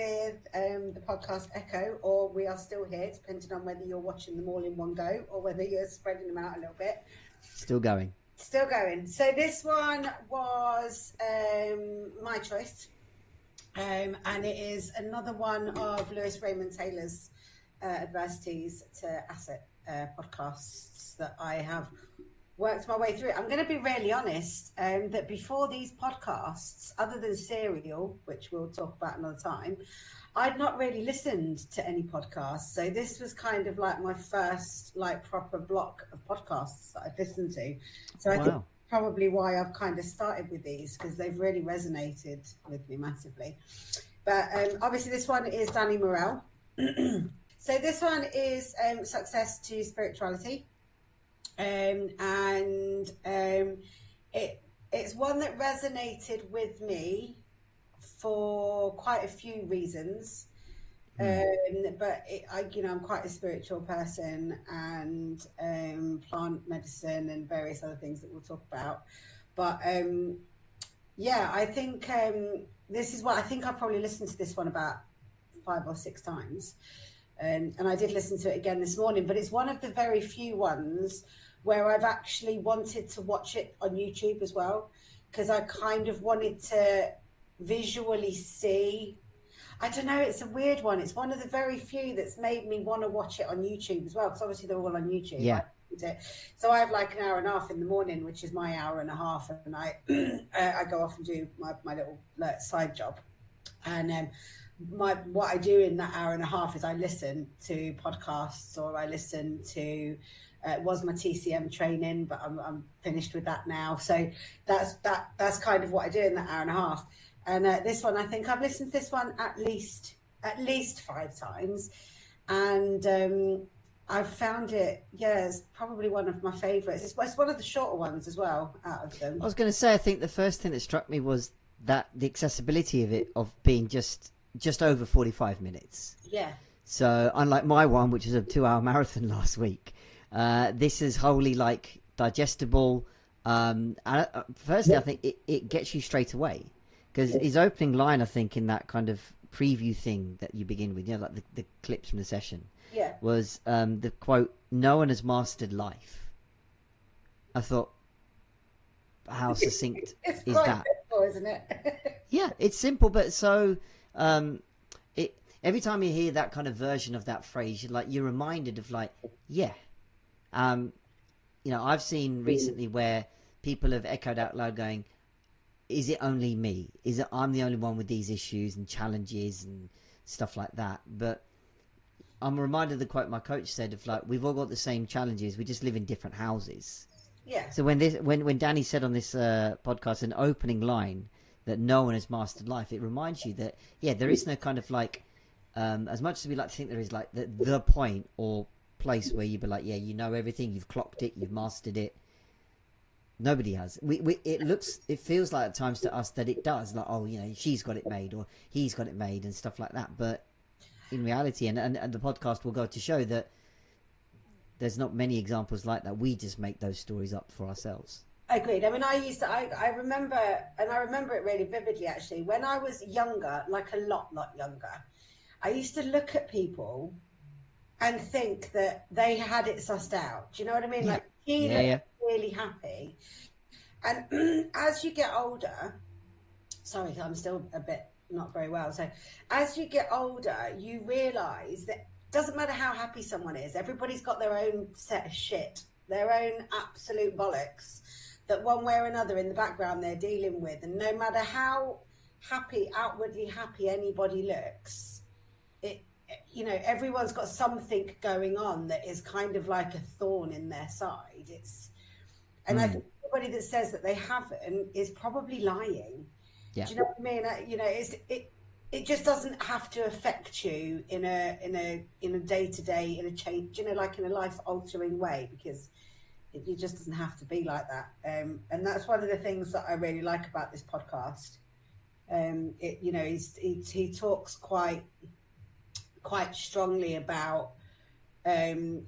with the podcast Echo, or we are still here, depending on whether you're watching them all in one go or whether you're spreading them out a little bit. Still going. Still going. So this one was my choice, and it is another one of Lewis Raymond Taylor's Adversities to Asset podcasts that I have worked my way through. I'm going to be really honest, that before these podcasts, other than Serial, which we'll talk about another time, I'd not really listened to any podcasts. So this was kind of like my first like proper block of podcasts that I've listened to. So I think probably why I've kind of started with these, because they've really resonated with me massively. But obviously this one is Danny Morel. So this one is Success to Spirituality. It's one that resonated with me for quite a few reasons. But I'm quite a spiritual person, and plant medicine and various other things that we'll talk about. But I think this is what I think I've probably listened to this one about 5 or 6 times. And I did listen to it again this morning, but it's one of the very few ones where I've actually wanted to watch it on YouTube as well, because I kind of wanted to visually see. I don't know, it's a weird one. It's one of the very few that's made me want to watch it on YouTube as well, because obviously they're all on YouTube. Yeah. So I have like an hour and a half in the morning, which is my hour and a half, and I go off and do my little side job. And what I do in that hour and a half is I listen to podcasts, or I listen to it was my TCM training, but I'm finished with that now. So that's kind of what I do in that hour and a half. And this one, I think I've listened to this one at least 5 times, and I've found it. Yeah, it's probably one of my favourites. It's one of the shorter ones as well out of them. I was going to say, I think the first thing that struck me was that the accessibility of it, of being just over 45 minutes. Yeah. So unlike my one, which is a 2-hour marathon last week, this is wholly like digestible. Firstly, I think it gets you straight away, because his opening line, I think, in that kind of preview thing that you begin with, like the clips from the session, was the quote, "No one has mastered life." I thought, how succinct it's is quite that? simple, isn't it? Yeah, it's simple, but so every time you hear that kind of version of that phrase, you're reminded of I've seen recently where people have echoed out loud going, is it only me? Is it I'm the only one with these issues and challenges and stuff like that? But I'm reminded of the quote my coach said of we've all got the same challenges, we just live in different houses. Yeah. So when Danny said on this podcast an opening line that no one has mastered life, it reminds you that there is no kind of as much as we like to think there is the point or place where you'd be you know everything, you've clocked it, you've mastered it. Nobody has. It feels like at times to us that it does, she's got it made or he's got it made and stuff like that. But in reality, and the podcast will go to show that there's not many examples like that. We just make those stories up for ourselves. Agreed. I mean, I remember it really vividly, actually. When I was younger, a lot younger, I used to look at people and think that they had it sussed out. Do you know what I mean? Yeah. He looked really happy. And as you get older, sorry, I'm still a bit not very well. So as you get older, you realise that it doesn't matter how happy someone is. Everybody's got their own set of shit, their own absolute bollocks that one way or another in the background they're dealing with. And no matter how outwardly happy anybody looks, everyone's got something going on that is kind of like a thorn in their side. I think anybody that says that they haven't is probably lying. Yeah. Do you know what I mean? It just doesn't have to affect you in a day-to-day, in a change, in a life-altering way, because it just doesn't have to be like that. And that's one of the things that I really like about this podcast. He talks quite strongly about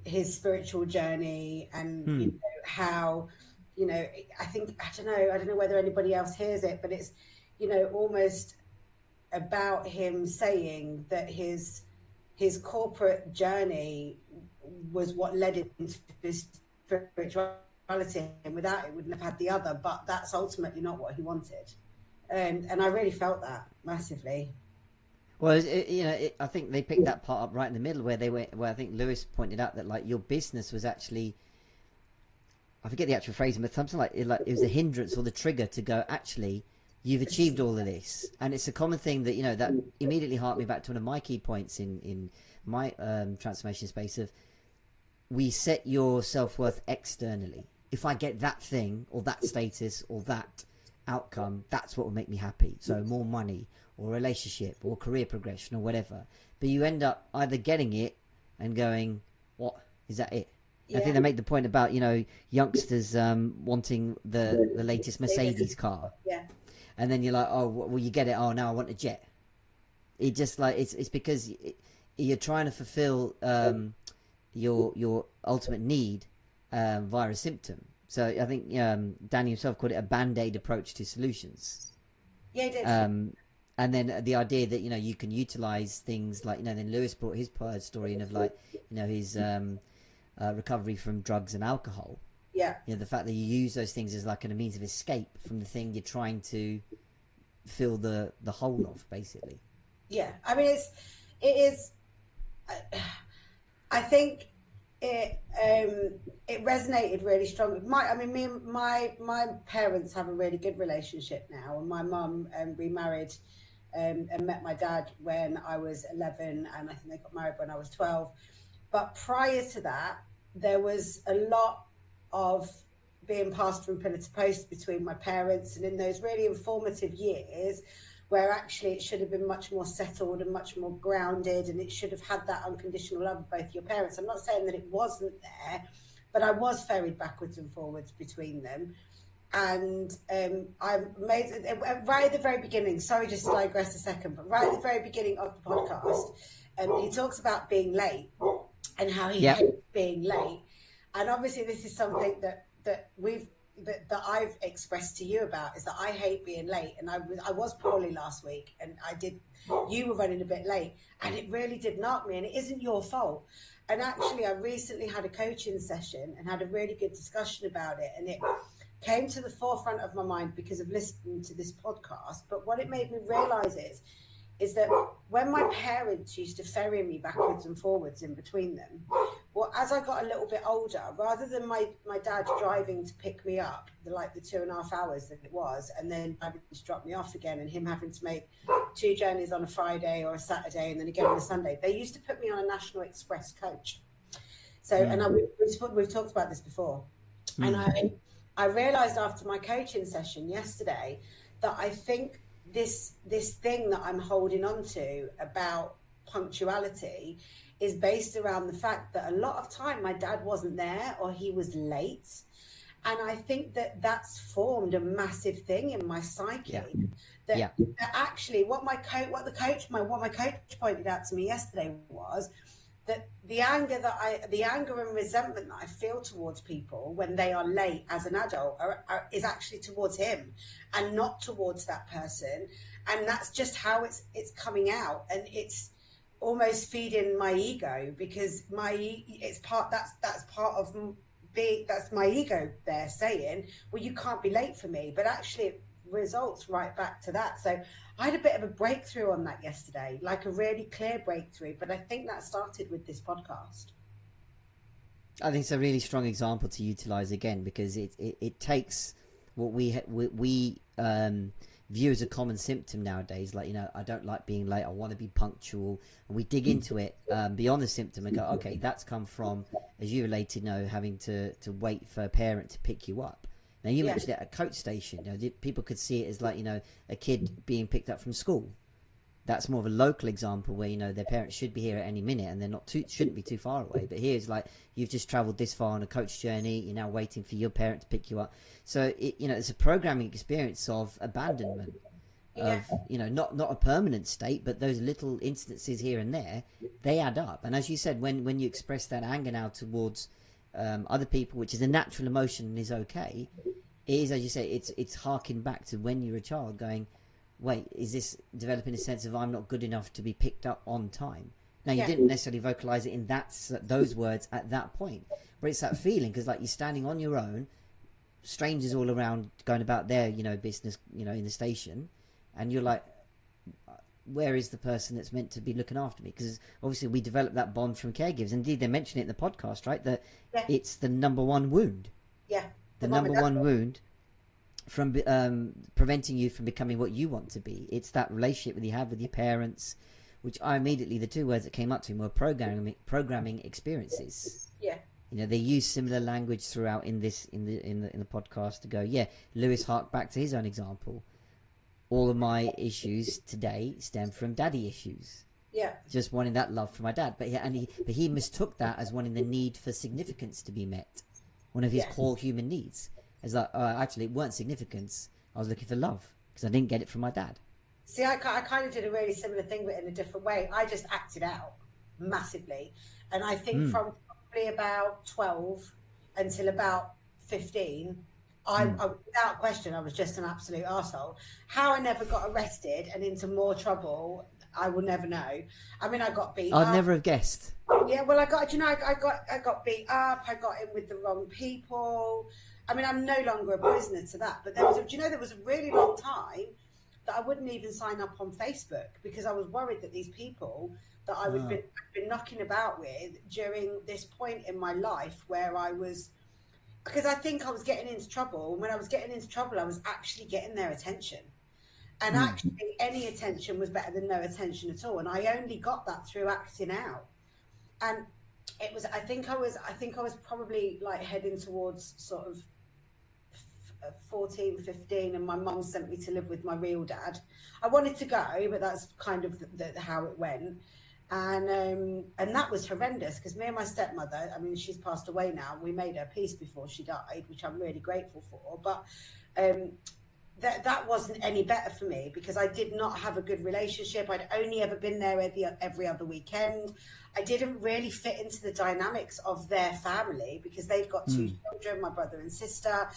his spiritual journey and how I don't know whether anybody else hears it, but it's almost about him saying that his corporate journey was what led him to his spirituality, and without it wouldn't have had the other, but that's ultimately not what he wanted. And I really felt that massively. Well, I think they picked that part up right in the middle where where I think Lewis pointed out that like your business was actually, I forget the actual phrasing, but something like it was a hindrance or the trigger to go, actually, you've achieved all of this. And it's a common thing that, that immediately harked me back to one of my key points in my transformation space of, we set your self-worth externally. If I get that thing or that status or that outcome, that's what will make me happy. So more money or relationship or career progression or whatever. But you end up either getting it and going, what, is that it? Yeah. I think they make the point about, youngsters wanting the latest Mercedes car. Yeah. And then you're like, oh, well, you get it. Oh, now I want a jet. It just like, it's because you're trying to fulfill your ultimate need via a symptom. So I think Danny himself called it a band-aid approach to solutions. Yeah, he did. And then the idea that you can utilize things like then Lewis brought his story in of like his recovery from drugs and alcohol. Yeah. The fact that you use those things as like a means of escape from the thing you're trying to fill the hole of, basically. Yeah, I mean it is. I think it resonated really strongly. My parents have a really good relationship now, and my mum remarried and met my dad when I was 11, and I think they got married when I was 12. But prior to that, there was a lot of being passed from pillar to post between my parents, and in those really informative years where actually it should have been much more settled and much more grounded, and it should have had that unconditional love of both your parents. I'm not saying that it wasn't there, but I was ferried backwards and forwards between them. And I made right at the very beginning, sorry, just to digress a second, but right at the very beginning of the podcast, he talks about being late and how he hates being late. And obviously this is something that I've expressed to you about, is that I hate being late. And I was poorly last week, and you were running a bit late, and it really did knock me, and it isn't your fault. And actually I recently had a coaching session and had a really good discussion about it, and it came to the forefront of my mind because of listening to this podcast. But what it made me realize is that when my parents used to ferry me backwards and forwards in between them, well, as I got a little bit older, rather than my dad driving to pick me up, the 2.5 hours that it was, and then having to drop me off again, and him having to make 2 journeys on a Friday or a Saturday and then again on a Sunday, they used to put me on a National Express coach. So, and we've talked about this before. And I realized after my coaching session yesterday that I think this thing that I'm holding on to about punctuality is based around the fact that a lot of time my dad wasn't there, or he was late. And I think that that's formed a massive thing in my psyche. That actually what my coach pointed out to me yesterday was that the anger and resentment that I feel towards people when they are late as an adult is actually towards him and not towards that person. And that's just how it's coming out, and it's almost feeding my ego, because that's part of that's my ego there saying, well, you can't be late for me, but actually it results right back to that. So I had a bit of a breakthrough on that yesterday, like a really clear breakthrough, but I think that started with this podcast. I think it's a really strong example to utilize again, because it takes what we view as a common symptom nowadays, like I don't like being late, I want to be punctual, and we dig into it beyond the symptom and go, okay, that's come from, as you related, having to wait for a parent to pick you up. Now you mentioned it at a coach station. People could see it as like a kid being picked up from school. That's more of a local example where their parents should be here at any minute, and they're shouldn't be too far away. But here's like, you've just travelled this far on a coach journey, you're now waiting for your parent to pick you up. So it's a programming experience of abandonment, of not a permanent state, but those little instances here and there, they add up. And as you said, when you express that anger now towards other people, which is a natural emotion and is okay, it is, as you say, it's harking back to when you're a child, going, wait, is this developing a sense of I'm not good enough to be picked up on time? Now, you Yeah. didn't necessarily vocalize it in those words at that point, but it's that feeling, because like you're standing on your own, strangers all around going about their, business, in the station, and you're like, where is the person that's meant to be looking after me? Because obviously we develop that bond from caregivers. Indeed, they mention it in the podcast, right? That Yeah. it's the number one wound. Yeah. The number one wound from preventing you from becoming what you want to be. It's that relationship that you have with your parents, which the two words that came up to me were programming experiences. Yeah. They use similar language throughout in the podcast to go, yeah, Lewis harked back to his own example. All of my issues today stem from daddy issues. Yeah. Just wanting that love from my dad. But he mistook that as wanting the need for significance to be met. One of his core human needs. It's like, actually, it weren't significance. I was looking for love because I didn't get it from my dad. See, I kind of did a really similar thing, but in a different way. I just acted out massively. And I think from probably about 12 until about 15, I, without question, I was just an absolute arsehole. How I never got arrested and into more trouble, I will never know. I mean, I got beat up. I'd never have guessed. Yeah, well, I got beat up. I got in with the wrong people. I mean, I'm no longer a prisoner to that. But there was a really long time that I wouldn't even sign up on Facebook because I was worried that these people that I would been knocking about with during this point in my life where I was. Because I think I was getting into trouble. When I was getting into trouble, I was actually getting their attention. And actually, any attention was better than no attention at all. And I only got that through acting out. And it was, I think I was probably like heading towards sort of 14, 15. And my mum sent me to live with my real dad. I wanted to go, but that's kind of how it went. And that was horrendous because me and my stepmother, I mean, she's passed away now. We made her peace before she died, which I'm really grateful for. But that wasn't any better for me because I did not have a good relationship. I'd only ever been there every other weekend. I didn't really fit into the dynamics of their family because they've got two children, my brother and sister.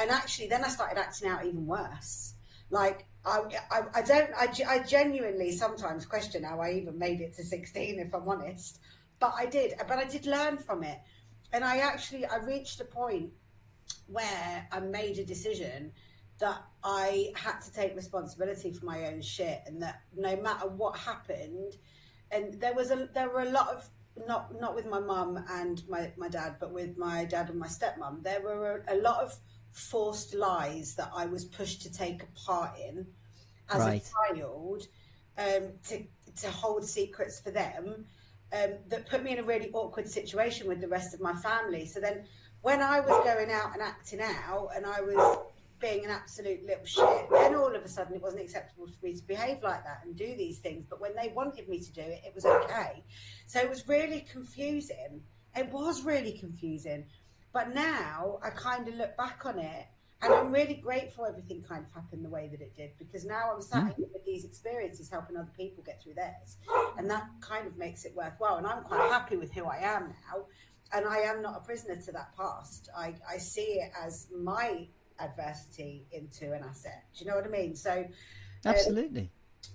And actually, then I started acting out even worse. Like, I genuinely sometimes question how I even made it to 16, if I'm honest. But I did learn from it. And I reached a point where I made a decision that I had to take responsibility for my own shit, and that no matter what happened, and there were a lot of, not with my mum and my dad, but with my dad and my stepmom, there were a lot of forced lies that I was pushed to take a part in as a child, to hold secrets for them, that put me in a really awkward situation with the rest of my family. So then when I was going out and acting out and I was being an absolute little shit, then all of a sudden it wasn't acceptable for me to behave like that and do these things. But when they wanted me to do it, it was okay. So it was really confusing. It was really confusing. But now I kind of look back on it and I'm really grateful everything kind of happened the way that it did, because now I'm sat here with these experiences helping other people get through theirs. And that kind of makes it worthwhile. And I'm quite happy with who I am now. And I am not a prisoner to that past. I see it as my adversity into an asset. Do you know what I mean? So absolutely.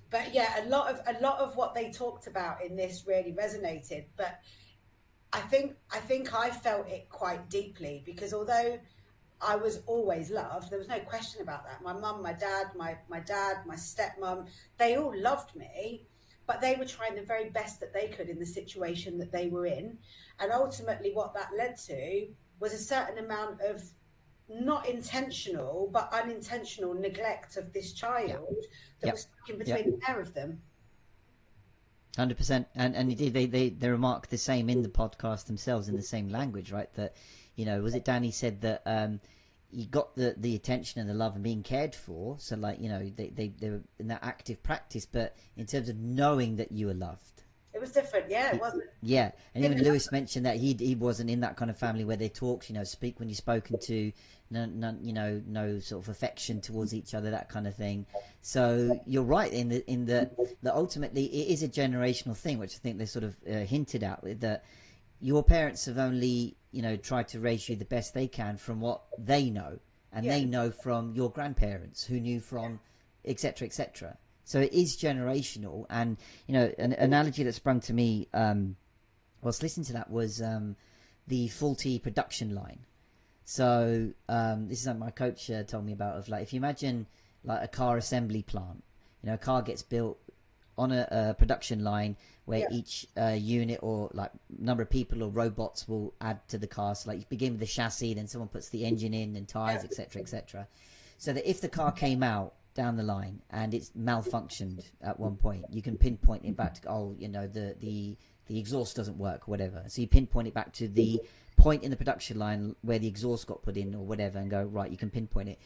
But yeah, a lot of what they talked about in this really resonated. But I think I felt it quite deeply because although I was always loved, there was no question about that. My mum, my dad, my stepmom, they all loved me, but they were trying the very best that they could in the situation that they were in. And ultimately what that led to was a certain amount of not intentional, but unintentional neglect of this child that was stuck in between the pair of them. 100%. And indeed, they remark the same in the podcast themselves in the same language, right? That, was it Danny said that you got the attention and the love and being cared for. So like, they were in that active practice, but in terms of knowing that you were loved. It was different, yeah, it wasn't. Yeah, and even Lewis mentioned that he wasn't in that kind of family where they talked, speak when you're spoken to, no sort of affection towards each other, that kind of thing. So you're right in that ultimately it is a generational thing, which I think they sort of hinted at, that your parents have only tried to raise you the best they can from what they know, and they know from your grandparents who knew from etc., etc. So it is generational. And an analogy that sprung to me whilst listening to that was the faulty production line. So this is something my coach told me about. Of like, if you imagine like a car assembly plant, a car gets built on a production line where each unit or like number of people or robots will add to the car. So like you begin with the chassis, then someone puts the engine in, and tires, etc., etc. So that if the car came out down the line and it's malfunctioned at one point, you can pinpoint it back to the exhaust doesn't work or whatever. So you pinpoint it back to the point in the production line where the exhaust got put in or whatever, and go, right, you can pinpoint it.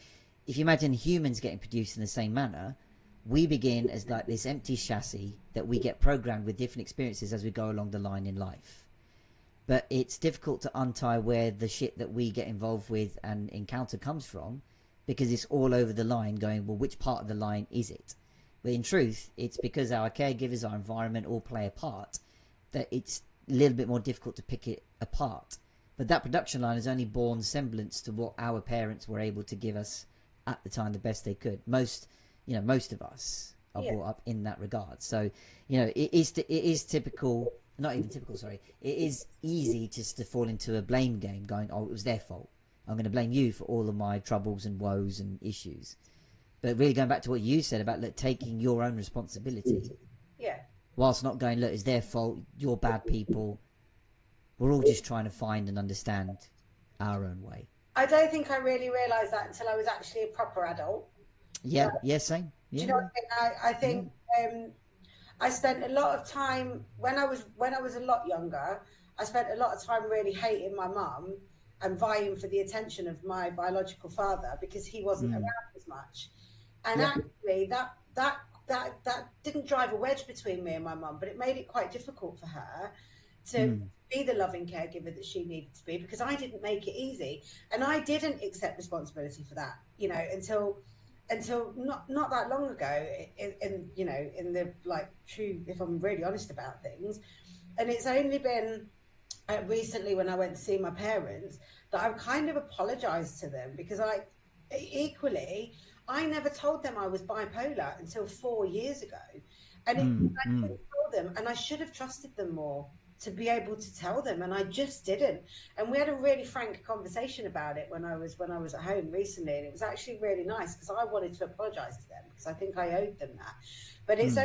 If you imagine humans getting produced in the same manner, we begin as like this empty chassis that we get programmed with different experiences as we go along the line in life. But it's difficult to untie where the shit that we get involved with and encounter comes from, because it's all over the line going, well, which part of the line is it? But in truth, it's because our caregivers, our environment all play a part, that it's a little bit more difficult to pick it apart. But that production line has only borne semblance to what our parents were able to give us at the time, the best they could. Most of us are brought up in that regard. So, it is typical, not even typical, sorry. It is easy just to fall into a blame game going, oh, it was their fault. I'm going to blame you for all of my troubles and woes and issues. But really going back to what you said about taking your own responsibility. Yeah. Whilst not going, look, it's their fault, you're bad people. We're all just trying to find and understand our own way. I don't think I really realised that until I was actually a proper adult. Yeah, same. Yeah. Do you know what I mean? I think I spent a lot of time when I was a lot younger. I spent a lot of time really hating my mum and vying for the attention of my biological father because he wasn't around as much. And actually, that didn't drive a wedge between me and my mum, but it made it quite difficult for her to be the loving caregiver that she needed to be, because I didn't make it easy, and I didn't accept responsibility for that, until not that long ago, in the true, if I'm really honest about things. And it's only been recently, when I went to see my parents, that I've kind of apologized to them, because I never told them I was bipolar until 4 years ago, and I didn't tell them, and I should have trusted them more to be able to tell them, and I just didn't. And we had a really frank conversation about it when I was at home recently, and it was actually really nice, because I wanted to apologize to them, because I think I owed them that. But it's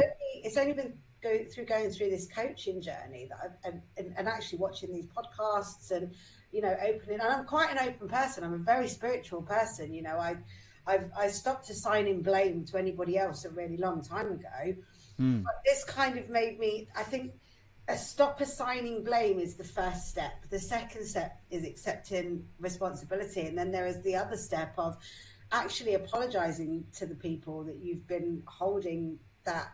only been going through this coaching journey that and actually watching these podcasts and opening. And I'm quite an open person. I'm a very spiritual person. I stopped assigning blame to anybody else a really long time ago. But this kind of made me, I think, stop assigning blame is the first step. The second step is accepting responsibility. And then there is the other step of actually apologizing to the people that you've been holding that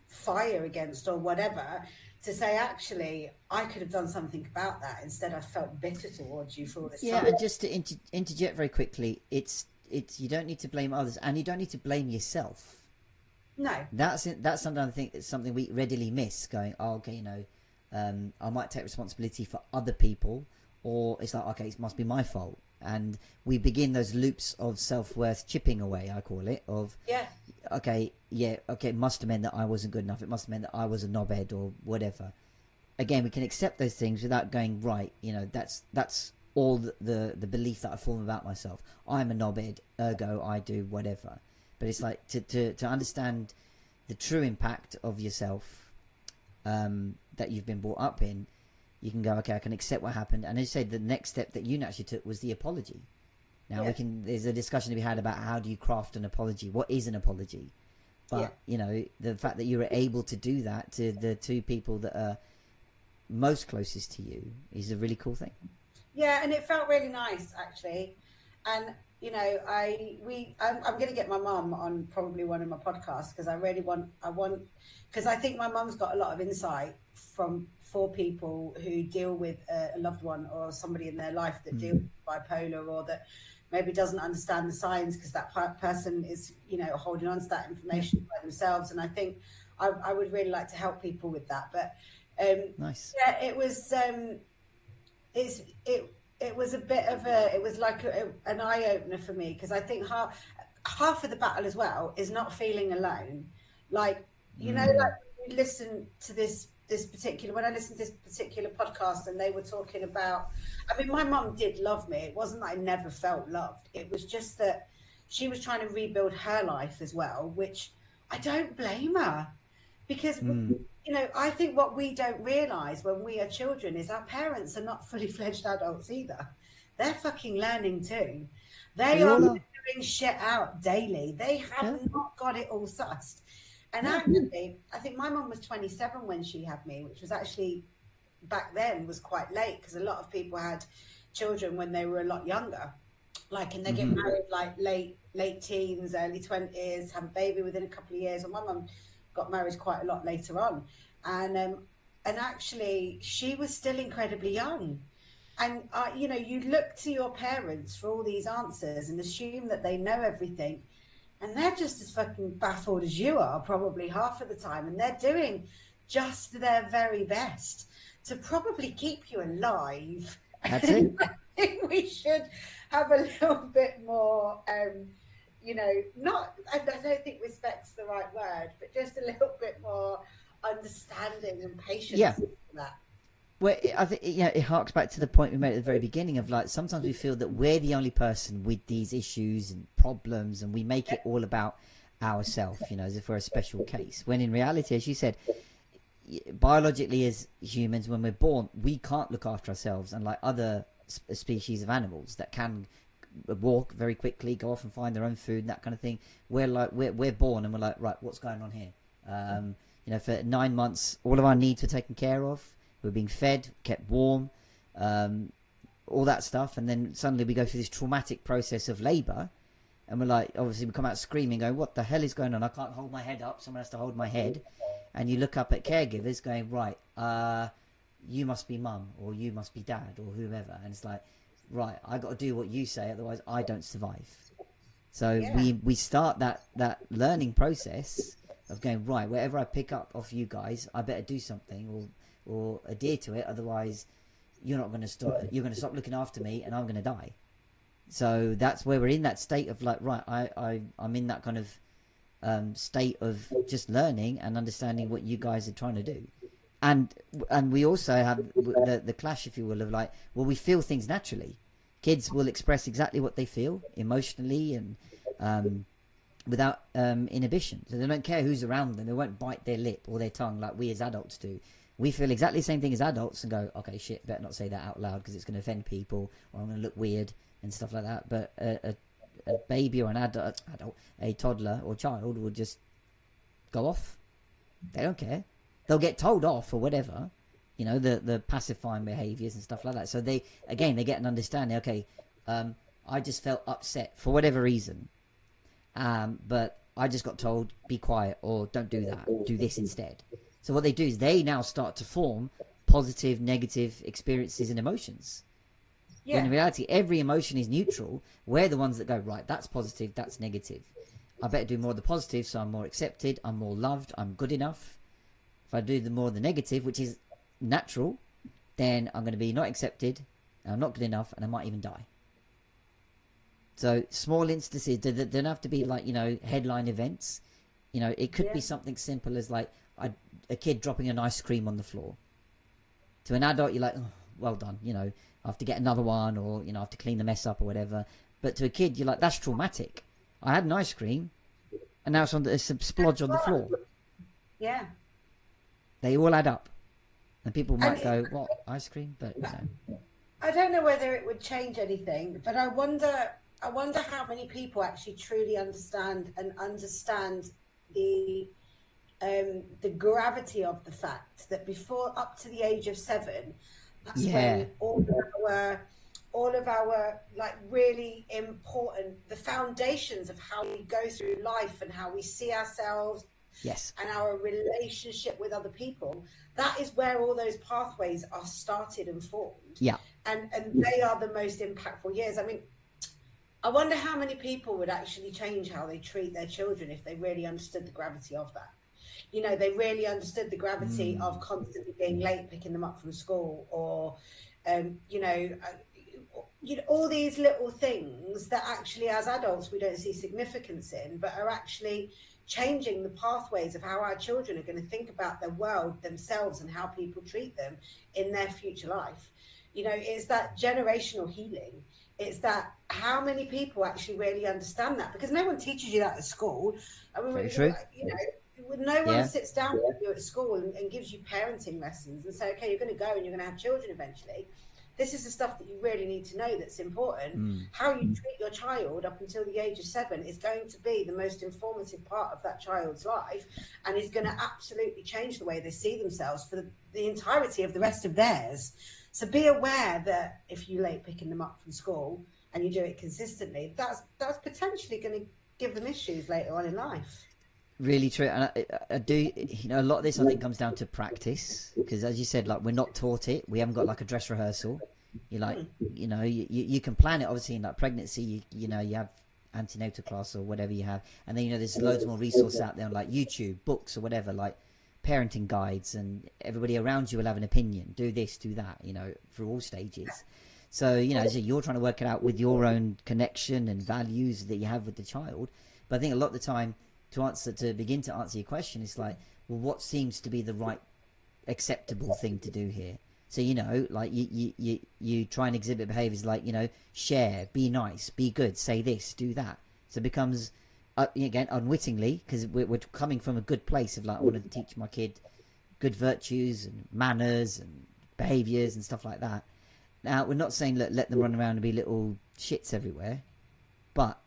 fire against or whatever, to say, actually, I could have done something about that. Instead, I felt bitter towards you for all this time. Yeah, and just to interject very quickly, it's you don't need to blame others, and you don't need to blame yourself. No, that's something I think it's something we readily miss. Going, oh, okay, I might take responsibility for other people, or it's like, okay, it must be my fault, and we begin those loops of self-worth chipping away. I call it okay, it must have meant that I wasn't good enough. It must have meant that I was a knobhead or whatever. Again, we can accept those things without going, right, that's all the belief that I form about myself. I'm a knobhead, ergo I do whatever. But it's like to understand the true impact of yourself that you've been brought up in. You can go, okay, I can accept what happened. And as you say, the next step that you naturally took was the apology. Now there's a discussion to be had about how do you craft an apology? What is an apology? But, the fact that you were able to do that to the two people that are most closest to you is a really cool thing. Yeah, and it felt really nice, actually. And, I'm going to get my mum on probably one of my podcasts, because because I think my mum's got a lot of insight for people who deal with a loved one or somebody in their life that deals with bipolar, or that maybe doesn't understand the signs, because that person is, holding on to that information by themselves. And I think I would really like to help people with that. But nice. Yeah, it was. It was a bit of it was like an eye opener for me, because I think half of the battle as well is not feeling alone. Like, like you listen to this particular, when I listened to this particular podcast and they were talking about, I mean, my mum did love me. It wasn't that I never felt loved. It was just that she was trying to rebuild her life as well, which I don't blame her, because I think what we don't realize when we are children is our parents are not fully fledged adults either. They're fucking learning too. They We are all are. figuring shit out daily. They have Yeah. not got it all sussed. And No. actually, I think my mum was 27 when she had me, which was actually back then was quite late, because a lot of people had children when they were a lot younger. Like, and they get married like late teens, early 20s, have a baby within a couple of years. And my mum got married quite a lot later on. And actually, she was still incredibly young. And you look to your parents for all these answers and assume that they know everything, and they're just as fucking baffled as you are, probably half of the time, and they're doing just their very best to probably keep you alive. That's it. I think we should have a little bit more, not, I don't think respect's the right word, but just a little bit more understanding and patience Yeah. for that. Well, I think it harks back to the point we made at the very beginning of, like, sometimes we feel that we're the only person with these issues and problems, and we make it all about ourselves, as if we're a special case. When in reality, as you said, biologically as humans, when we're born, we can't look after ourselves, and like other species of animals that can walk very quickly, go off and find their own food and that kind of thing, we're born and we're like, right, what's going on here? For 9 months, all of our needs were taken care of. We're being fed, kept warm, all that stuff. And then suddenly we go through this traumatic process of labour. And we're like, obviously we come out screaming, going, what the hell is going on? I can't hold my head up. Someone has to hold my head. And you look up at caregivers going, right, you must be mum, or you must be dad, or whoever. And it's like, right, I got to do what you say, otherwise I don't survive. So we start that learning process of going, right, whatever I pick up off you guys, I better do something or adhere to it, otherwise you're not going to stop. You're going to stop looking after me, and I'm going to die. So that's where we're in that state of like, right, I'm in that kind of state of just learning and understanding what you guys are trying to do. And we also have the clash, if you will, of like, well, we feel things naturally. Kids will express exactly what they feel emotionally and without inhibition. So they don't care who's around them. They won't bite their lip or their tongue like we as adults do. We feel exactly the same thing as adults and go, okay, shit, better not say that out loud because it's going to offend people, or I'm going to look weird and stuff like that. But a baby or an adult, a toddler or child will just go off. They don't care. They'll get told off or whatever, the pacifying behaviours and stuff like that. So they get an understanding. Okay, I just felt upset for whatever reason, but I just got told be quiet or don't do that. Do this instead. So what they do is they now start to form positive, negative experiences and emotions. Yeah. When in reality, every emotion is neutral. We're the ones that go, right, that's positive, that's negative. I better do more of the positive so I'm more accepted, I'm more loved, I'm good enough. If I do the more of the negative, which is natural, then I'm going to be not accepted, and I'm not good enough, and I might even die. So small instances, they don't have to be like, headline events. It could be something simple as like a kid dropping an ice cream on the floor. To an adult, you're like, oh, well done, I have to get another one, or, I have to clean the mess up or whatever. But to a kid, you're like, that's traumatic. I had an ice cream, and now it's a splodge on the floor. Yeah. They all add up. And people might go, what, ice cream? But, I don't know whether it would change anything, but I wonder how many people actually truly understand the gravity of the fact that before, up to the age of 7, that's when all of our like really important, the foundations of how we go through life and how we see ourselves, and our relationship with other people, that is where all those pathways are started and formed. And they are the most impactful years. I mean, I wonder how many people would actually change how they treat their children if they really understood the gravity of that. They really understood the gravity of constantly being late, picking them up from school, or all these little things that actually as adults we don't see significance in, but are actually changing the pathways of how our children are going to think about their world, themselves, and how people treat them in their future life. It's that generational healing. It's that how many people actually really understand that, because no one teaches you that at school. I mean, Very true. no one Yeah. sits down with you at school and gives you parenting lessons and say, okay, you're going to go and you're going to have children eventually. This is the stuff that you really need to know that's important. How you treat your child up until the age of 7 is going to be the most informative part of that child's life, and is going to absolutely change the way they see themselves for the entirety of the rest of theirs. So be aware that if you're late picking them up from school and you do it consistently, that's potentially going to give them issues later on in life. Really true. And I do, a lot of this I think comes down to practice, because as you said, like, we're not taught it. We haven't got like a dress rehearsal. You like, you can plan it obviously in like pregnancy. You have antenatal class or whatever you have, and then there's loads more resources out there on like YouTube, books or whatever, like parenting guides, and everybody around you will have an opinion. Do this, do that. For all stages. So so you're trying to work it out with your own connection and values that you have with the child. But I think a lot of the time, to begin to answer your question, it's like, well, what seems to be the right acceptable thing to do here? So like you try and exhibit behaviors like share, be nice, be good, say this, do that. So it becomes again unwittingly, because we're coming from a good place of like, I want to teach my kid good virtues and manners and behaviors and stuff like that. Now, we're not saying let them run around and be little shits everywhere, but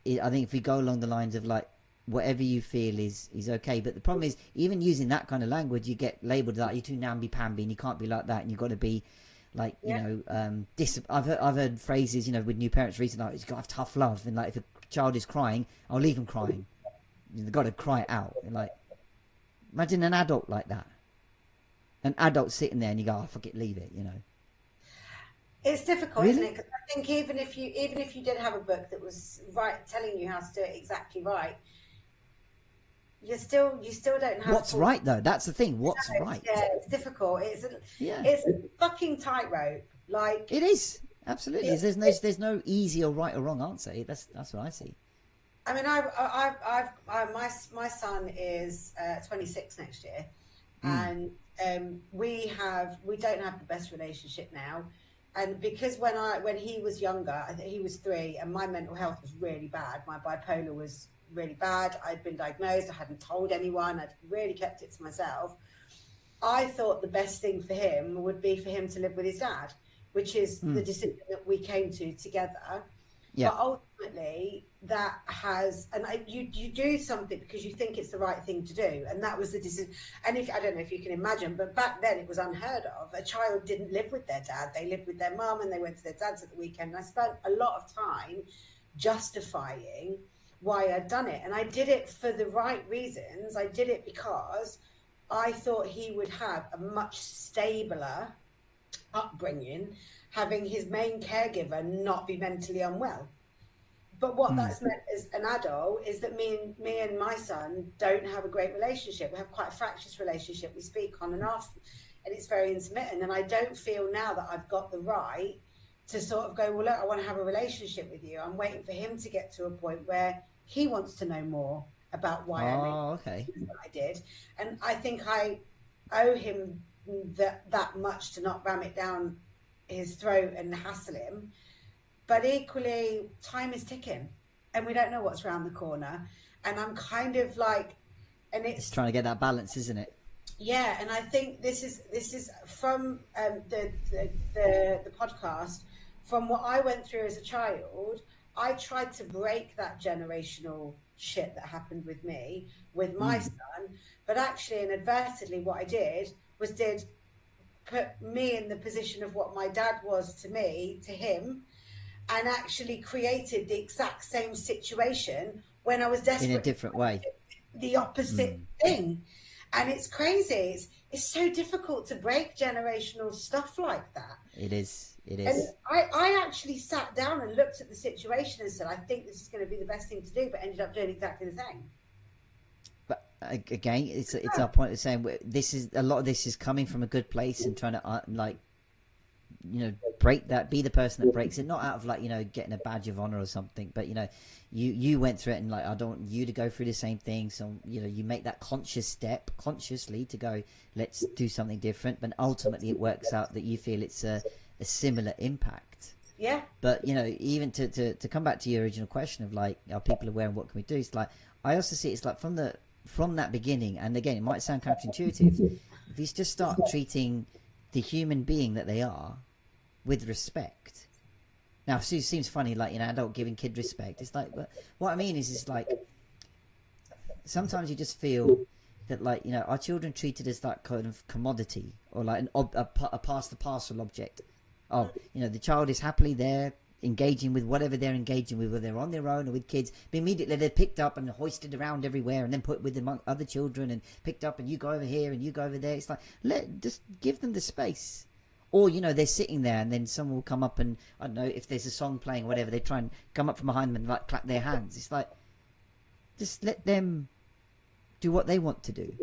I think if we go along the lines of like, whatever you feel is okay. But the problem is, even using that kind of language, you get labelled like, you're too namby-pamby and you can't be like that, and you've got to be like, I've heard phrases, with new parents recently, like, you've got to have tough love, and like, if a child is crying, I'll leave them crying. They've got to cry it out. And like, imagine an adult like that. An adult sitting there and you go, oh, fuck it, leave it, It's difficult, Really? isn't it? Because I think even if you did have a book that was right, telling you how to do it exactly right, you still don't have What's right though? That's the thing. What's right? Yeah, it's difficult. Yeah, It's a fucking tightrope. Like, it is. Absolutely. There's no easy or right or wrong answer. That's what I see. I mean, my son is 26 next year, and we don't have the best relationship now. And because when he was younger, I think he was 3, and my mental health was really bad. My bipolar was really bad. I'd been diagnosed. I hadn't told anyone. I'd really kept it to myself. I thought the best thing for him would be for him to live with his dad, which is the decision that we came to together. Yeah. But ultimately, that has, and you do something because you think it's the right thing to do, and that was the decision. And I don't know if you can imagine, but back then it was unheard of. A child didn't live with their dad; they lived with their mum, and they went to their dad's at the weekend. And I spent a lot of time justifying why I'd done it, and I did it for the right reasons. I did it because I thought he would have a much stabler upbringing, having his main caregiver not be mentally unwell. But what that's meant as an adult is that me and my son don't have a great relationship. We have quite a fractious relationship. We speak on and off, and it's very intermittent. And I don't feel now that I've got the right to sort of go, well, look, I want to have a relationship with you. I'm waiting for him to get to a point where he wants to know more about why I made what I did. And I think I owe him that much to not ram it down his throat and hassle him. But equally, time is ticking, and we don't know what's around the corner. And I'm kind of like, and it's trying to get that balance, isn't it? Yeah, and I think this is from the podcast. From what I went through as a child, I tried to break that generational shit that happened with me with my son. But actually, and advertently, what I did was put me in the position of what my dad was to me, to him, and actually created the exact same situation when I was desperate in a different way, the opposite thing. And it's crazy. It's so difficult to break generational stuff like that. It is. And I actually sat down and looked at the situation and said, I think this is going to be the best thing to do, but ended up doing exactly the same. But again, it's our point of saying this is a lot of this is coming from a good place and trying to break that, be the person that breaks it, not out of like, getting a badge of honor or something, but you went through it, and like, I don't want you to go through the same thing. So, you make that conscious step consciously to go, let's do something different. But ultimately it works out that you feel it's a similar impact. Yeah. But, even to come back to your original question of like, are people aware and what can we do? It's like, I also see it's like from that beginning, and again, it might sound counterintuitive, if you just start treating the human being that they are with respect. Now, it seems funny, like, adult giving kid respect. It's like, but what I mean is, it's like, sometimes you just feel that, like, our children treated as that kind of commodity, or like a pass the parcel object. Oh, the child is happily there, engaging with whatever they're engaging with, whether they're on their own or with kids. But immediately they're picked up and hoisted around everywhere, and then put with among other children, and picked up, and you go over here and you go over there. It's like, just give them the space. Or, they're sitting there, and then someone will come up and, I don't know, if there's a song playing or whatever, they try and come up from behind them and like clap their hands. It's like, just let them do what they want to do.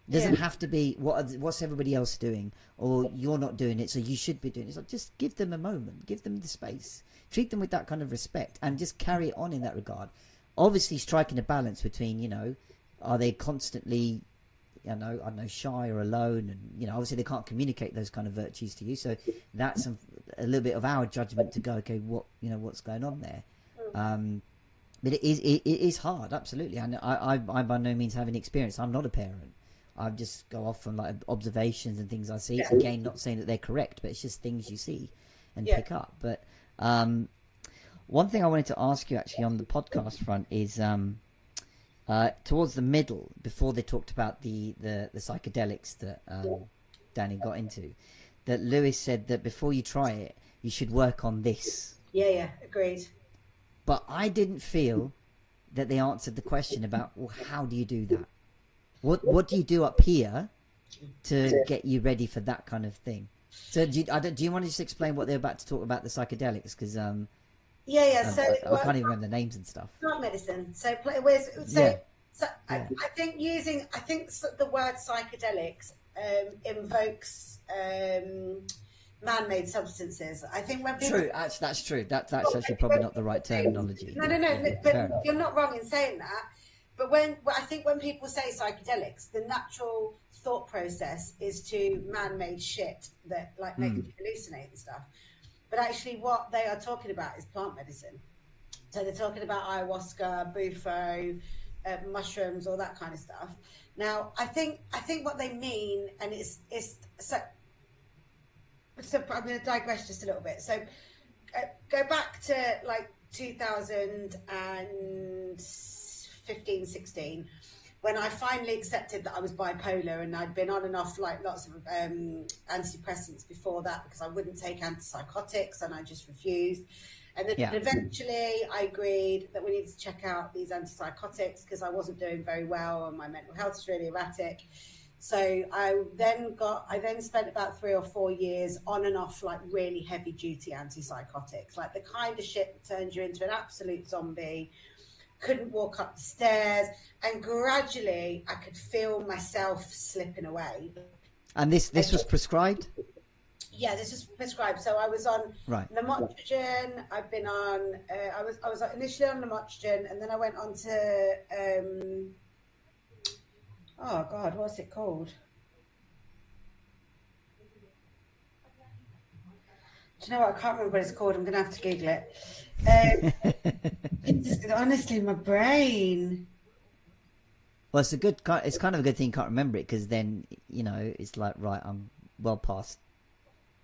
It doesn't have to be what's everybody else doing, or you're not doing it, so you should be doing it. It's like, just give them a moment, give them the space, treat them with that kind of respect, and just carry it on in that regard. Obviously, striking a balance between, are they constantly, I don't know, shy or alone, and obviously they can't communicate those kind of virtues to you. So that's a little bit of our judgment to go, okay, what's going on there. But it is hard, absolutely. And I by no means have any experience. I'm not a parent. I just go off from like observations and things I see. Yeah. Again, not saying that they're correct, but it's just things you see and pick up. But one thing I wanted to ask you actually on the podcast front is towards the middle, before they talked about the psychedelics that Danny got into, that Lewis said that before you try it, you should work on this. Yeah, agreed. But I didn't feel that they answered the question about, well, how do you do that? What do you do up here to get you ready for that kind of thing? So do you want to just explain what they're about to talk about, the psychedelics? Because So I can't even remember the names and stuff. Plant medicine. So I think the word psychedelics invokes man-made substances. I think when people... True, actually, that's true. That's actually probably not the right terminology. No, but you're not wrong in saying that. But I think when people say psychedelics, the natural thought process is to man-made shit that like makes you hallucinate and stuff. But actually, what they are talking about is plant medicine. So they're talking about ayahuasca, bufo, mushrooms, all that kind of stuff. Now, I think what they mean, and it's so I'm going to digress just a little bit. So go back to like 2015, 16, when I finally accepted that I was bipolar, and I'd been on and off like lots of antidepressants before that because I wouldn't take antipsychotics and I just refused. And then eventually I agreed that we needed to check out these antipsychotics because I wasn't doing very well and my mental health was really erratic. So I then spent about 3 or 4 years on and off like really heavy duty antipsychotics, like the kind of shit that turns you into an absolute zombie. Couldn't walk up the stairs, and gradually I could feel myself slipping away. And this was prescribed? Yeah, this was prescribed. So I was on lamotrigine. I've been on. I was initially on lamotrigine, and then I went on to. Oh God, what's it called? Do you know what? I can't remember what it's called. I'm going to have to Google it. Honestly, my brain. Well, it's kind of a good thing you can't remember it, because then it's like, right, I'm well past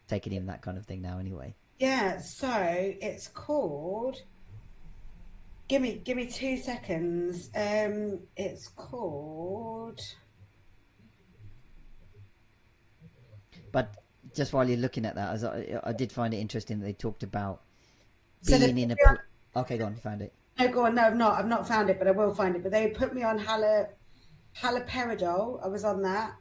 taking in that kind of thing now anyway. Yeah, so it's called. Give me 2 seconds. It's called. But just while you're looking at that, as I did find it interesting that they talked about being in a. Okay, go on. You found it? No, go on. No, I've not found it, but I will find it. But they put me on haloperidol. I was on that.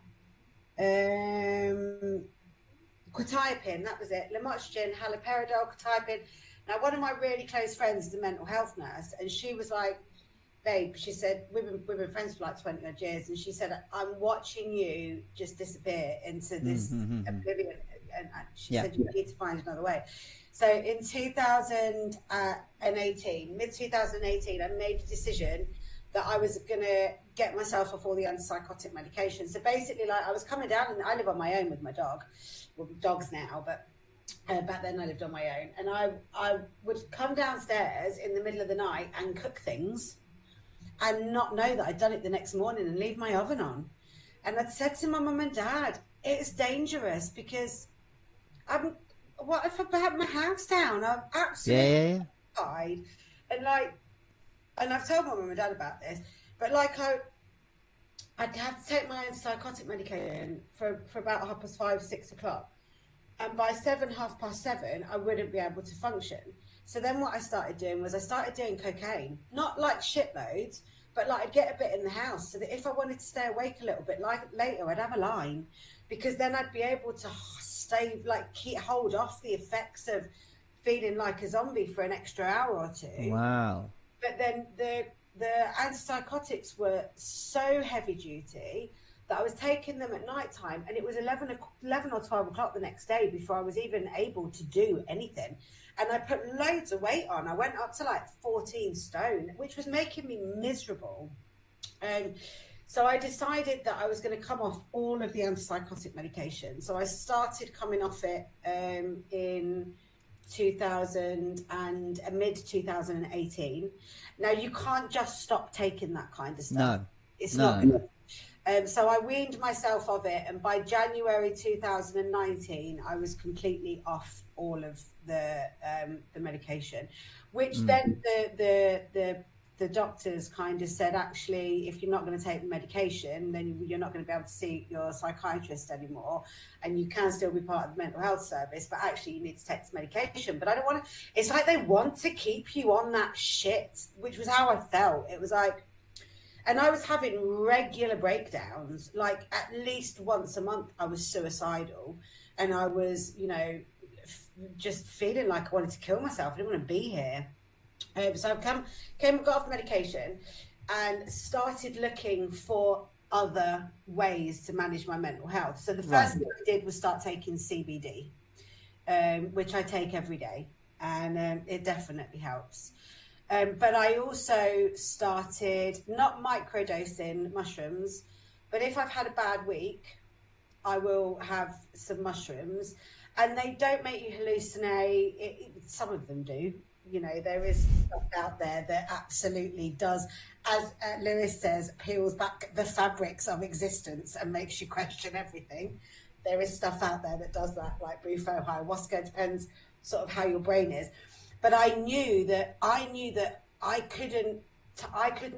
Quetiapine, that was it. Lamotrigine, haloperidol, quetiapine. Now, one of my really close friends is a mental health nurse, and she was like, babe, she said, we've been friends for like 20 odd years, and she said, I'm watching you just disappear into this oblivion. and she Yeah. said, you need to find another way. So in 2018, mid 2018, I made a decision that I was going to get myself off all the antipsychotic medication. So basically, like, I was coming down, and I live on my own with my dog. Well, dogs now, but back then I lived on my own. And I would come downstairs in the middle of the night and cook things and not know that I'd done it the next morning and leave my oven on. And I'd said to my mum and dad, it's dangerous because what if I burnt my house down? I'm absolutely terrified. And like, and I've told my mum and dad about this, but like I'd have to take my antipsychotic medication for about 5:30, 6 o'clock. And by 7, 7:30, I wouldn't be able to function. So then what I started doing was I started doing cocaine, not like shitloads, but like I'd get a bit in the house so that if I wanted to stay awake a little bit like later, I'd have a line, because then I'd be able to hold off the effects of feeling like a zombie for an extra hour or two. Wow. But then the antipsychotics were so heavy duty that I was taking them at night time, and it was 11 or 12 o'clock the next day before I was even able to do anything. And I put loads of weight on. I went up to like 14 stone, which was making me miserable. So I decided that I was going to come off all of the antipsychotic medication. So I started coming off it in 2000 and mid 2018. Now you can't just stop taking that kind of stuff. No, it's not good. So I weaned myself of it, and by January 2019, I was completely off all of the medication, which then the doctors kind of said, actually, if you're not going to take the medication, then you're not going to be able to see your psychiatrist anymore, and you can still be part of the mental health service, but actually you need to take this medication. But I don't want to, it's like they want to keep you on that shit, which was how I felt. It was like, and I was having regular breakdowns, like at least once a month I was suicidal, and I was, you know, just feeling like I wanted to kill myself. I didn't want to be here. So I got off the medication and started looking for other ways to manage my mental health. So the first thing I did was start taking CBD, which I take every day, and it definitely helps. But I also started not microdosing mushrooms, but if I've had a bad week, I will have some mushrooms, and they don't make you hallucinate. Some of them do. You know, there is stuff out there that absolutely does, as Lewis says, peels back the fabrics of existence and makes you question everything. There is stuff out there that does that, like Bufo, ayahuasca, depends sort of how your brain is. But I knew that I couldn't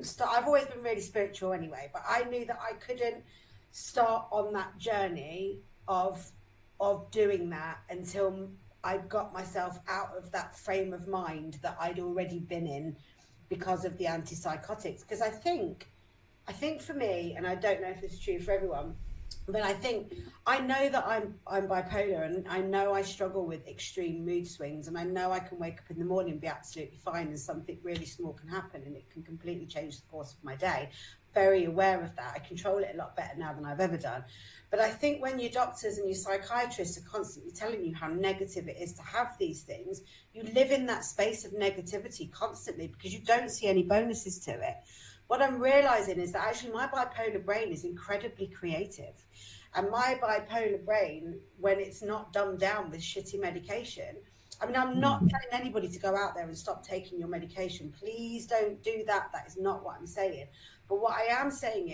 start. I've always been really spiritual anyway, but I knew that I couldn't start on that journey of doing that until I got myself out of that frame of mind that I'd already been in because of the antipsychotics. Because I think for me, and I don't know if this is true for everyone, but I know that I'm bipolar, and I know I struggle with extreme mood swings, and I know I can wake up in the morning and be absolutely fine, and something really small can happen and it can completely change the course of my day. Very aware of that. I control it a lot better now than I've ever done. But I think when your doctors and your psychiatrists are constantly telling you how negative it is to have these things, you live in that space of negativity constantly because you don't see any bonuses to it. What I'm realizing is that actually my bipolar brain is incredibly creative. And my bipolar brain, when it's not dumbed down with shitty medication, I mean, I'm not telling anybody to go out there and stop taking your medication. Please don't do that. That is not what I'm saying. But what I am saying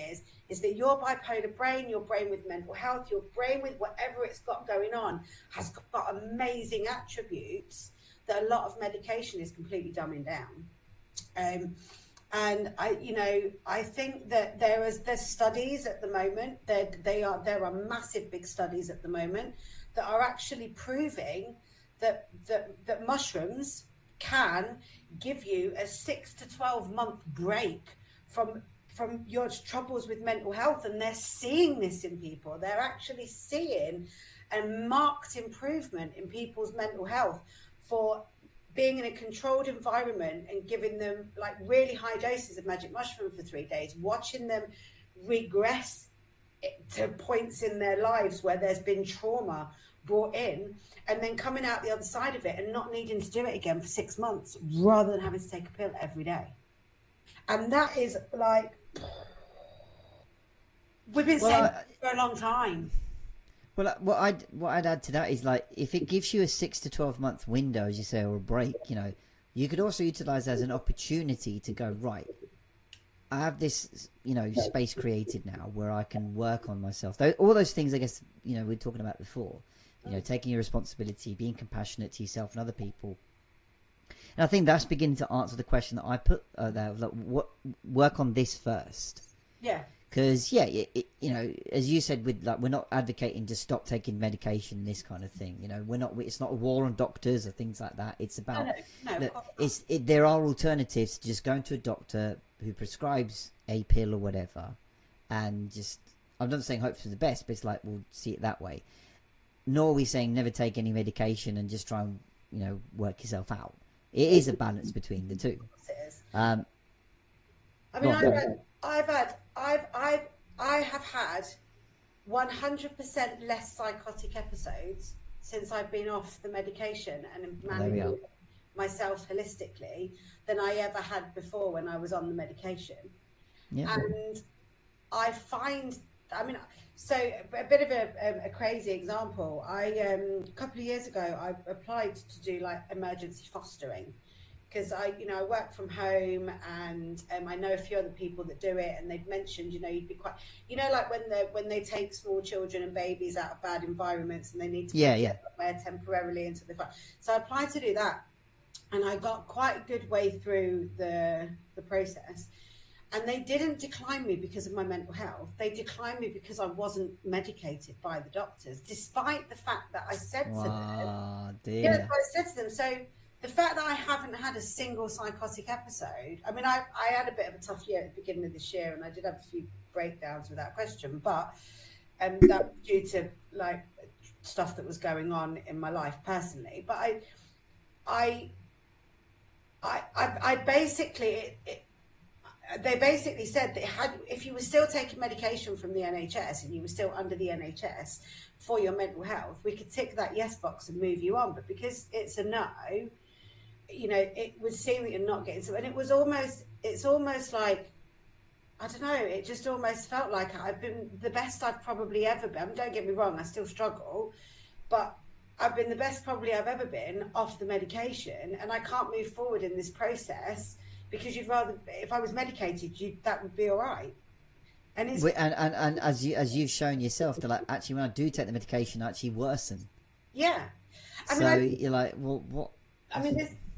is that your bipolar brain, your brain with mental health, your brain with whatever it's got going on has got amazing attributes that a lot of medication is completely dumbing down. And I think that there's studies at the moment. There are massive big studies at the moment that are actually proving that mushrooms can give you a 6 to 12 month break from your troubles with mental health, and they're seeing this in people. They're actually seeing a marked improvement in people's mental health for being in a controlled environment and giving them like really high doses of magic mushroom for 3 days, watching them regress to points in their lives where there's been trauma brought in, and then coming out the other side of it and not needing to do it again for 6 months rather than having to take a pill every day. And that is like, we've been saying for a long time. Well, what I'd add to that is, like, if it gives you a 6 to 12 month window, as you say, or a break, you could also utilize that as an opportunity to go, right, I have this, space created now where I can work on myself. All those things, I guess, we were talking about before. Taking your responsibility, being compassionate to yourself and other people. And I think that's beginning to answer the question that I put there. Like, what work on this first? Yeah. Because as you said, we're not advocating to stop taking medication, this kind of thing. We're not. It's not a war on doctors or things like that. It's about there are alternatives to just going to a doctor who prescribes a pill or whatever, and just, I'm not saying hope for the best, but it's like, we'll see it that way. Nor are we saying never take any medication and just try and work yourself out. It is a balance between the two. I mean, I have had 100% less psychotic episodes since I've been off the medication and managing myself holistically than I ever had before when I was on the medication. Yeah. And I find, so a bit of a crazy example. A couple of years ago, I applied to do like emergency fostering, because I work from home, and I know a few other people that do it, and they've mentioned, you'd be quite, like when they take small children and babies out of bad environments and they need to be somewhere temporarily until they find. So I applied to do that, and I got quite a good way through the process. And they didn't decline me because of my mental health. They declined me because I wasn't medicated by the doctors, despite the fact that I said to them. I said to them, so the fact that I haven't had a single psychotic episode, I had a bit of a tough year at the beginning of this year, and I did have a few breakdowns without question, but that was due to like stuff that was going on in my life personally. But I basically, they basically said that if you were still taking medication from the NHS and you were still under the NHS for your mental health, we could tick that yes box and move you on. But because it's a no, it would seem that you're not getting some. And it's almost like, I don't know, it just almost felt like I've been the best I've probably ever been. Don't get me wrong, I still struggle, but I've been the best probably I've ever been off the medication, and I can't move forward in this process because you'd rather, if I was medicated, that would be all right. And as you've shown yourself, that like, actually when I do take the medication, I actually worsen. Yeah. You're like, well, what?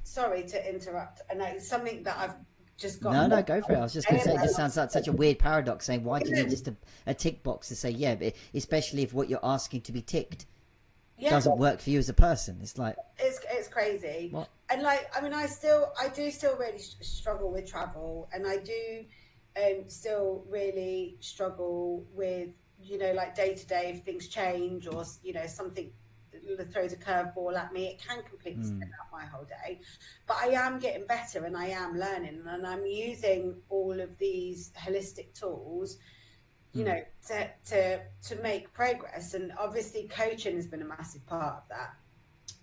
Sorry to interrupt. I know it's something that I've just got. No, go for it. I was just going to say, it just sounds like such a weird paradox, saying, why do you need just a tick box to say, yeah, but especially if what you're asking to be ticked doesn't work for you as a person. It's like, it's crazy. What? And like, I do still really struggle with travel, and I do still really struggle with, like day to day, if things change or, something throws a curveball at me, it can completely spin out my whole day. But I am getting better, and I am learning, and I'm using all of these holistic tools, to make progress. And obviously coaching has been a massive part of that.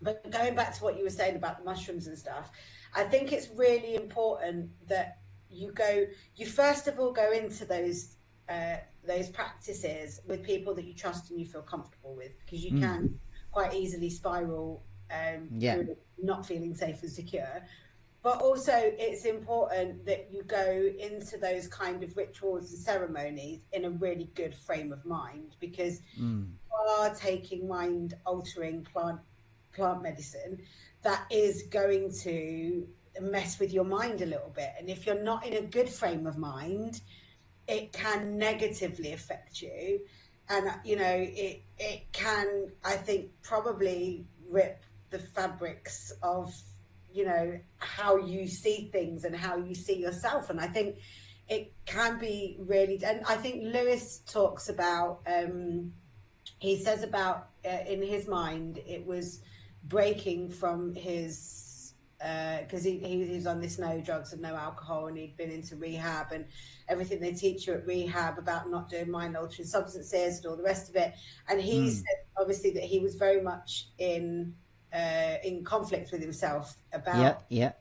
But going back to what you were saying about the mushrooms and stuff, I think it's really important that you first of all go into those practices with people that you trust and you feel comfortable with, because you can quite easily spiral through not feeling safe and secure. But also it's important that you go into those kind of rituals and ceremonies in a really good frame of mind, because you are taking mind altering plant medicine that is going to mess with your mind a little bit. And if you're not in a good frame of mind, it can negatively affect you. And, it can, I think, probably rip the fabrics of, how you see things and how you see yourself. And I think it can be really, and I think Lewis talks about, he says about, in his mind, it was breaking from his because he was on this no drugs and no alcohol, and he'd been into rehab and everything they teach you at rehab about not doing mind altering substances and all the rest of it. And he said obviously that he was very much in conflict with himself Yeah, about yeah,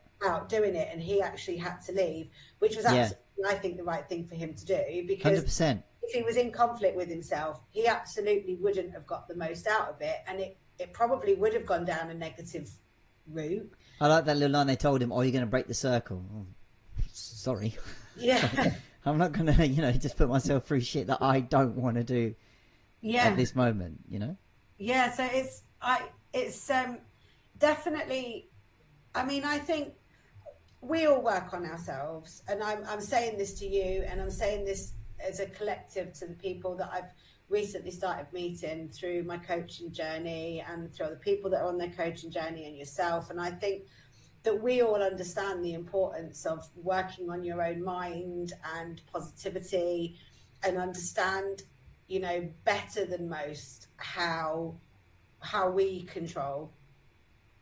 doing it, and he actually had to leave, which was yeah. absolutely, I think, the right thing for him to do, because 100%. if he was in conflict with himself, he absolutely wouldn't have got the most out of it, and it probably would have gone down a negative route. I like that little line they told him, "Oh, you're going to break the circle." Oh, sorry. Yeah. I'm not going to, just put myself through shit that I don't want to do Yeah. at this moment, Yeah, so it's definitely, I mean, I think we all work on ourselves, and I'm saying this to you, and I'm saying this as a collective to the people that I've recently started meeting through my coaching journey and through other people that are on their coaching journey and yourself. And I think that we all understand the importance of working on your own mind and positivity, and understand, better than most how we control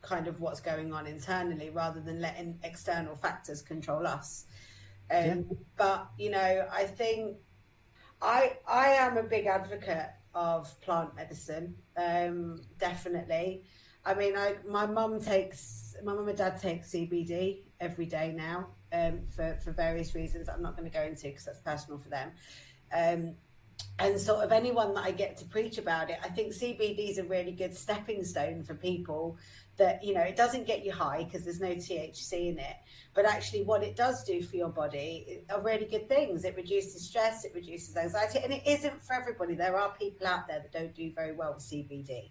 kind of what's going on internally, rather than letting external factors control us. Yeah. But I think I am a big advocate of plant medicine. Definitely. I mean, my mum and dad take CBD every day now, for various reasons I'm not going to go into because that's personal for them. And sort of anyone that I get to preach about it, I think CBD is a really good stepping stone for people that, it doesn't get you high because there's no THC in it, but actually what it does do for your body are really good things. It reduces stress, it reduces anxiety, and it isn't for everybody. There are people out there that don't do very well with CBD.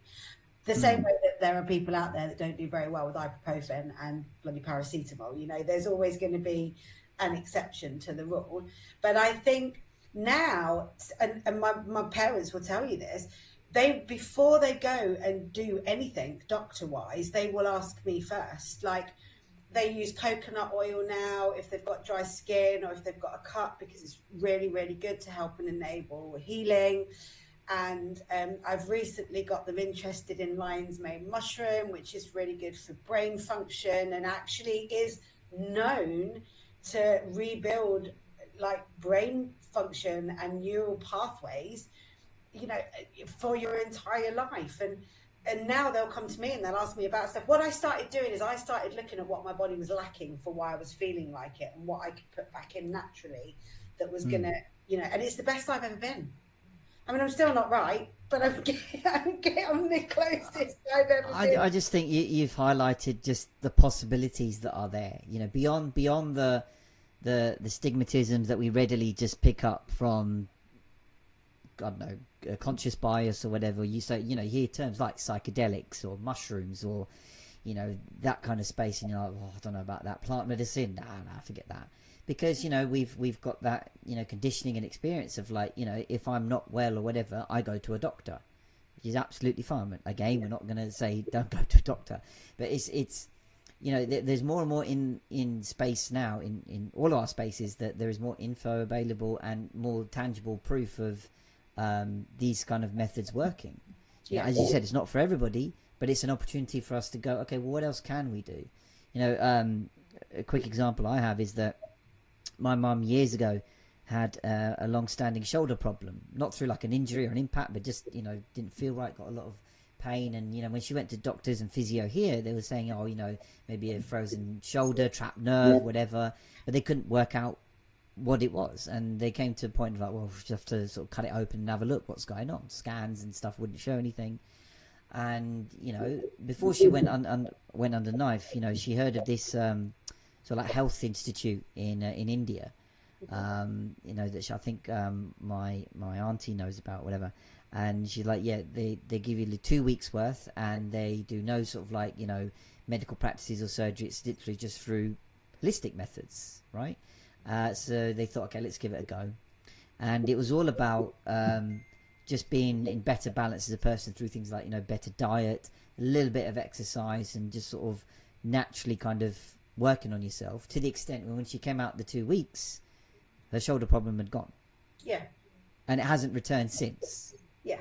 The same way that there are people out there that don't do very well with ibuprofen and bloody paracetamol. There's always going to be an exception to the rule. But I think now, and my parents will tell you this, before they go and do anything doctor wise, they will ask me first. Like, they use coconut oil now if they've got dry skin or if they've got a cut, because it's really, really good to help and enable healing. And I've recently got them interested in lion's mane mushroom, which is really good for brain function and actually is known to rebuild like brain function and neural pathways, for your entire life. And now they'll come to me and they'll ask me about stuff. What I started doing is I started looking at what my body was lacking for why I was feeling like it, and what I could put back in naturally that was gonna, and it's the best I've ever been. I mean, I'm still not right, but I'm the closest I've ever been. I just think you've highlighted just the possibilities that are there. Beyond the stigmatisms that we readily just pick up from, I don't know, conscious bias or whatever. You say, you hear terms like psychedelics or mushrooms or, that kind of space, and you're like, I don't know about that. Plant medicine, nah, forget that. Because we've got that conditioning and experience of like, if I'm not well or whatever, I go to a doctor, which is absolutely fine. Again, we're not going to say don't go to a doctor, but it's there's more and more in space now, in all our spaces, that there is more info available and more tangible proof of these kind of methods working. As you said, it's not for everybody, but it's an opportunity for us to go, okay, well, what else can we do? A quick example I have is that my mum years ago had a long-standing shoulder problem, not through like an injury or an impact, but just didn't feel right, got a lot of pain. And when she went to doctors and physio here, they were saying, maybe a frozen shoulder, trapped nerve, whatever, but they couldn't work out what it was. And they came to a point of like, well, we just have to sort of cut it open and have a look what's going on. Scans and stuff wouldn't show anything. And before she went under knife, she heard of this sort of like health institute in India, that I think my auntie knows about, whatever. And she's like, they give you 2 weeks worth, and they do no sort of like medical practices or surgery. It's literally just through holistic methods, right? So they thought, okay, let's give it a go. And it was all about just being in better balance as a person through things like better diet, a little bit of exercise, and just sort of naturally kind of working on yourself, to the extent when she came out the 2 weeks, her shoulder problem had gone. Yeah. And it hasn't returned since. Yeah.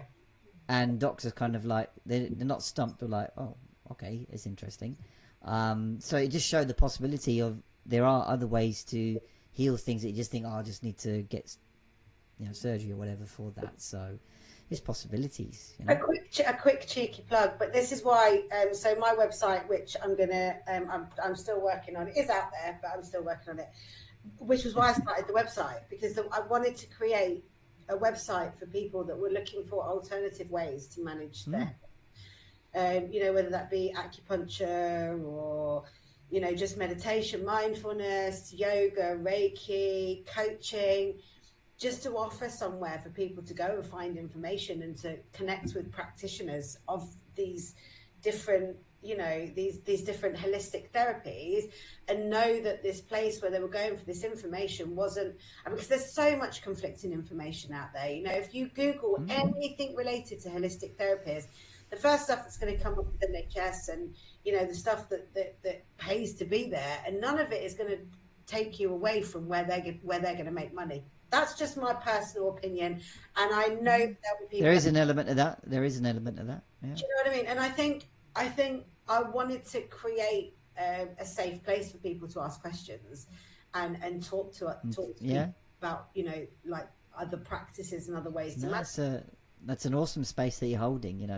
And doctors kind of like, they're not stumped, they're like, oh, okay, it's interesting. So it just showed the possibility of there are other ways to heal things that you just think, oh, I just need to get, surgery or whatever for that. So there's possibilities, A quick cheeky plug, but this is why. So my website, which I'm still working on, it is out there, but I'm still working on it. Which was why I started the website, because I wanted to create a website for people that were looking for alternative ways to manage their, whether that be acupuncture or, just meditation, mindfulness, yoga, Reiki, coaching, just to offer somewhere for people to go and find information and to connect with practitioners of these different, these different holistic therapies, and know that this place where they were going for this information wasn't, because there's so much conflicting information out there. If you Google anything related to holistic therapies, the first stuff that's going to come up with NHS and, the stuff that pays to be there, and none of it is going to take you away from where they're going to make money. That's just my personal opinion, and I know there will be people. There is an element of that. There is an element of that. Yeah. Do you know what I mean? And I think I wanted to create a safe place for people to ask questions and talk to people about, like other practices and other ways to manage. That's an awesome space that you're holding.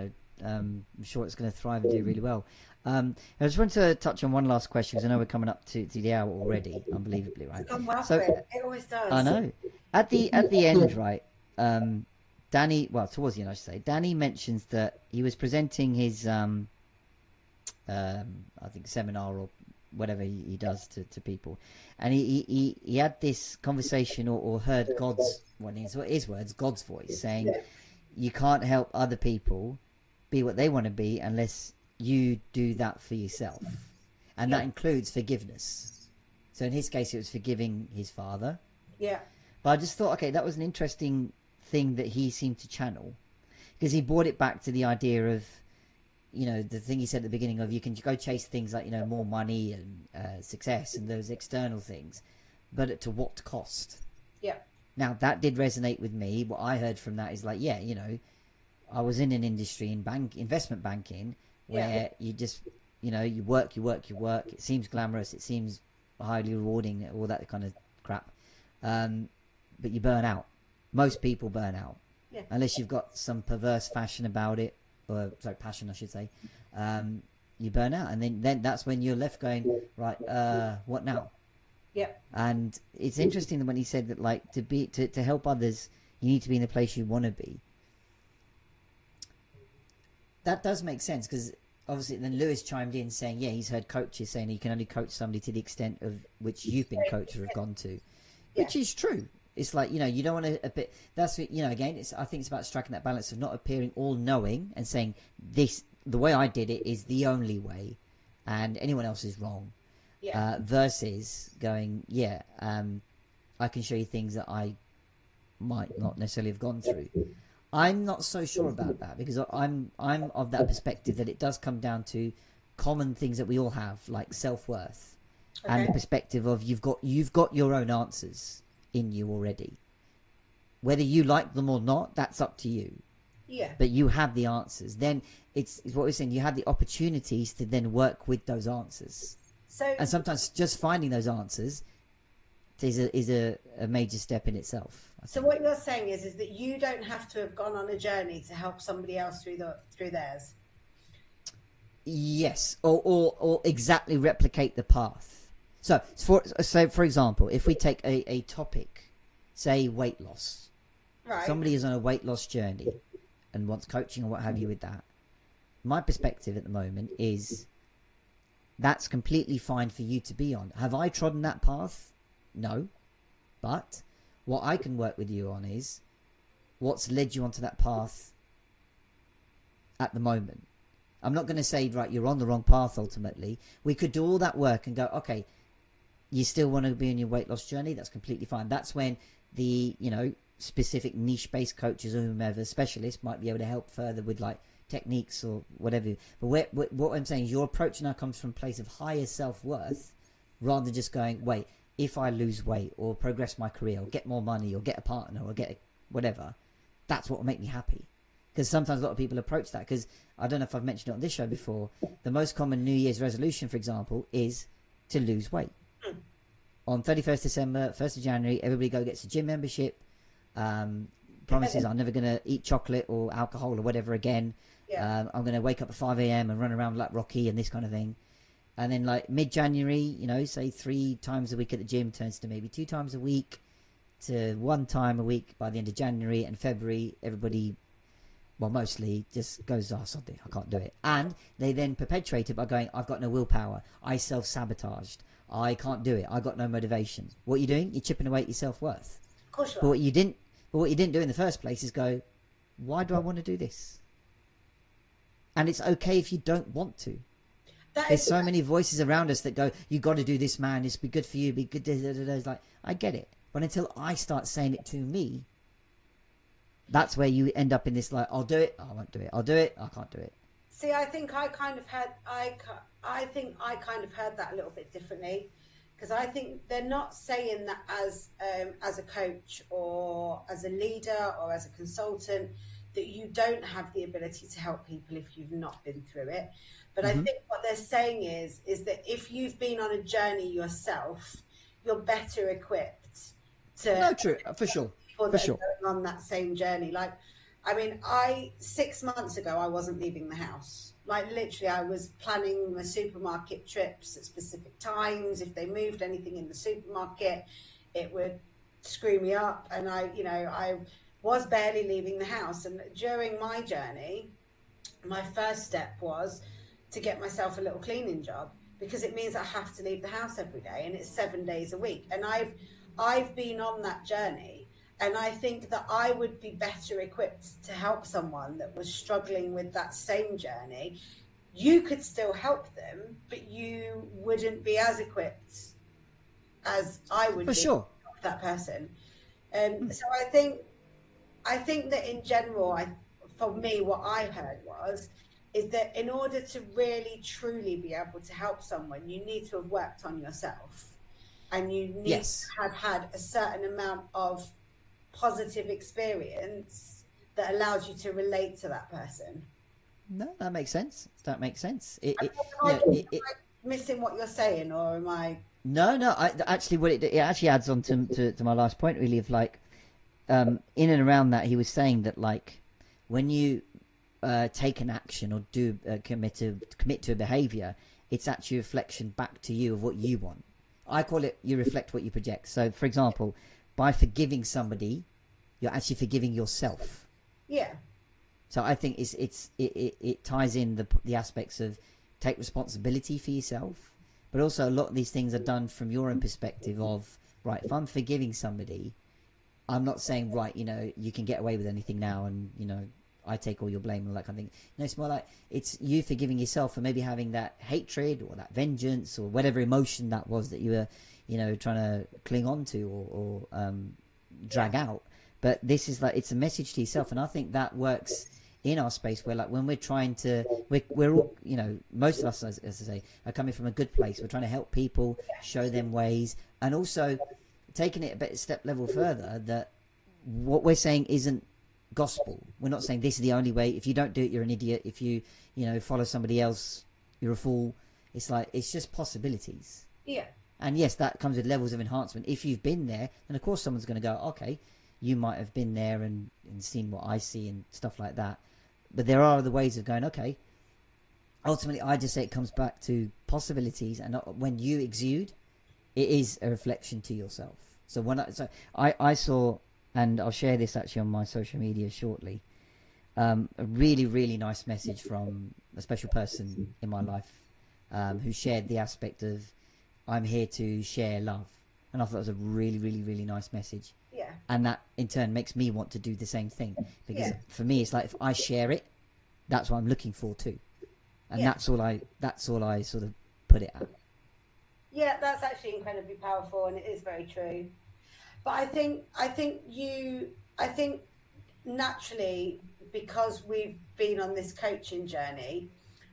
I'm sure it's going to thrive and do really well. I just want to touch on one last question, because I know we're coming up to the hour already, unbelievably, right? It's gone well, so it always does. I know. At the end, right? Danny, well, towards the end, I should say, Danny mentions that he was presenting his, I think, seminar or whatever he does to people, and he had this conversation or heard God's, his words, God's voice saying, you can't help other people be what they want to be unless you do that for yourself, and that includes forgiveness. So in his case, it was forgiving his father. Yeah. But I just thought, okay, that was an interesting thing that he seemed to channel, because he brought it back to the idea of, the thing he said at the beginning of, you can go chase things like, more money and success and those external things, but to what cost? Yeah. Now, that did resonate with me. What I heard from that is like, I was in an industry in investment banking where you just, you work. It seems glamorous. It seems highly rewarding, all that kind of crap. But you burn out. Most people burn out. Yeah. Unless you've got some perverse fashion about it, or sorry, passion, I should say. You burn out. And then that's when you're left going, right, what now? Yeah. And it's interesting that when he said that, like, to help others, you need to be in the place you want to be. That does make sense, because obviously then Lewis chimed in saying, he's heard coaches saying you can only coach somebody to the extent of which you've been coached or have gone to, which is true. It's like, you don't want to, that's, again, I think it's about striking that balance of not appearing all knowing and saying the way I did it is the only way and anyone else is wrong. Yeah. Versus going, I can show you things that I might not necessarily have gone through. I'm not so sure about that, because I'm of that perspective that it does come down to common things that we all have, like self-worth, and the perspective of you've got your own answers in you already. Whether you like them or not, that's up to you. Yeah. But you have the answers. Then it's what we're saying. You have the opportunities to then work with those answers. And sometimes just finding those answers is a major step in itself. So what you're saying is that you don't have to have gone on a journey to help somebody else through theirs. Yes, or exactly replicate the path. So for example, if we take a topic, say weight loss, right? Somebody is on a weight loss journey and wants coaching or what have you with that. My perspective at the moment is that's completely fine for you to be on. Have I trodden that path? No, but what I can work with you on is what's led you onto that path at the moment. I'm not going to say, right, you're on the wrong path ultimately. We could do all that work and go, okay, you still want to be on your weight loss journey? That's completely fine. That's when the, specific niche-based coaches or whomever, specialists, might be able to help further with, like, techniques or whatever. But what I'm saying is your approach now comes from a place of higher self-worth rather than just going, wait, if I lose weight or progress my career or get more money or get a partner or get whatever, that's what will make me happy. Because sometimes a lot of people approach that, because I don't know if I've mentioned it on this show before, the most common New Year's resolution, for example, is to lose weight. On 31st December, 1st of January, everybody gets a gym membership, promises I'm never going to eat chocolate or alcohol or whatever again. Yeah. I'm going to wake up at 5 a.m. and run around like Rocky and this kind of thing. And then like mid-January, you know, say 3 times a week at the gym turns to maybe 2 times a week to 1 time a week by the end of January. And February, everybody, well, mostly just goes, oh, sod it, I can't do it. And they then perpetuate it by going, I've got no willpower. I self-sabotaged. I can't do it. I got no motivation. What are you doing? You're chipping away at your self-worth. Of course you are. But what you didn't do in the first place is go, why do I want to do this? And it's okay if you don't want to. There's so many voices around us that go, you got to do this, man. It's be good for you. Be good. It's like, I get it. But until I start saying it to me, that's where you end up in this like, I'll do it. I won't do it. I'll do it. I can't do it. See, I think I kind of had, I think I kind of heard that a little bit differently, because I think they're not saying that as a coach or as a leader or as a consultant that you don't have the ability to help people if you've not been through it. But I think what they're saying is that if you've been on a journey yourself, you're better equipped to No, true, for sure. people For that sure. are going on that same journey. Like, I mean, 6 months ago, I wasn't leaving the house. Like, literally, I was planning my supermarket trips at specific times. If they moved anything in the supermarket, it would screw me up. And I was barely leaving the house. And during my journey, my first step was to get myself a little cleaning job, because it means I have to leave the house every day, and it's 7 days a week. And I've been on that journey. And I think that I would be better equipped to help someone that was struggling with that same journey. You could still help them, but you wouldn't be as equipped as I would For be sure. to help that person. So I think that in general, for me, what I heard is that in order to really truly be able to help someone, you need to have worked on yourself, and you need Yes. to have had a certain amount of positive experience that allows you to relate to that person. No, that makes sense. That makes sense. Am I missing what you're saying, or am I? No. Actually, what it actually adds on to my last point, really, of like, in and around that, he was saying that like, when you take an action or do commit to a behavior, it's actually a reflection back to you of what you want. I call it, you reflect what you project. So, for example, by forgiving somebody, you're actually forgiving yourself. Yeah. So I think it ties in the aspects of take responsibility for yourself, but also a lot of these things are done from your own perspective of, right, if I'm forgiving somebody, I'm not saying, right, you know, you can get away with anything now and, you know, I take all your blame and all that kind of thing. No, it's more like it's you forgiving yourself for maybe having that hatred or that vengeance or whatever emotion that was that you were, you know, trying to cling on to or drag out. But this is like, it's a message to yourself. And I think that works in our space where, like, when we're trying to, we're all, you know, most of us, as I say, are coming from a good place. We're trying to help people, show them ways, and also taking it a bit step level further, that what we're saying isn't gospel. We're not saying this is the only way. If you don't do it, you're an idiot. If you follow somebody else, you're a fool. It's like, it's just possibilities. Yeah. And yes, that comes with levels of enhancement. If you've been there, then of course someone's going to go, okay, you might have been there and seen what I see and stuff like that. But there are other ways of going, okay. Ultimately, I just say it comes back to possibilities, and when you exude, it is a reflection to yourself. So I saw, and I'll share this actually on my social media shortly, a really, really nice message from a special person in my life, who shared the aspect of, I'm here to share love. And I thought it was a really, really, really nice message. Yeah. And that in turn makes me want to do the same thing, because for me, it's like, if I share it, that's what I'm looking for too. And that's all I sort of put it at. Yeah, that's actually incredibly powerful, and it is very true. But I think naturally, because we've been on this coaching journey,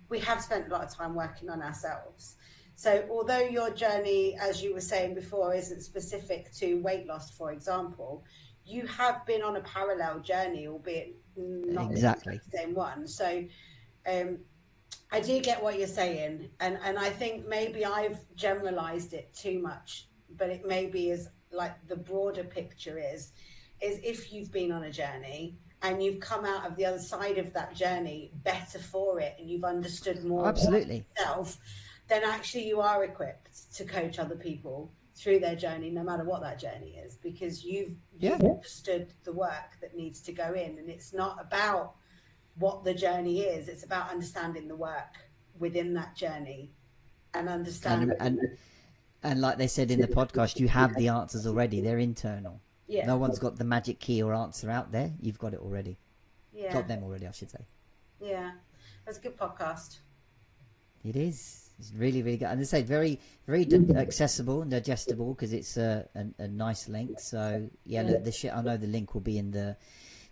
we have spent a lot of time working on ourselves. So although your journey, as you were saying before, isn't specific to weight loss, for example, you have been on a parallel journey, albeit not Exactly. the same one. So I do get what you're saying, and I think maybe I've generalized it too much, but it maybe is like the broader picture is if you've been on a journey and you've come out of the other side of that journey better for it, and you've understood more about Absolutely. yourself, then actually you are equipped to coach other people through their journey, no matter what that journey is, because you've Yeah. understood the work that needs to go in, and it's not about what the journey is. It's about understanding the work within that journey and understanding. And like they said in the podcast, you have the answers already. They're internal. Yeah, No one's got the magic key or answer out there. You've got it already. yeah, Got them already, I should say. yeah. That's a good podcast. It is. It's really, really good. And they say very, very accessible and digestible because it's a nice length. So yeah, look, I know the link will be in the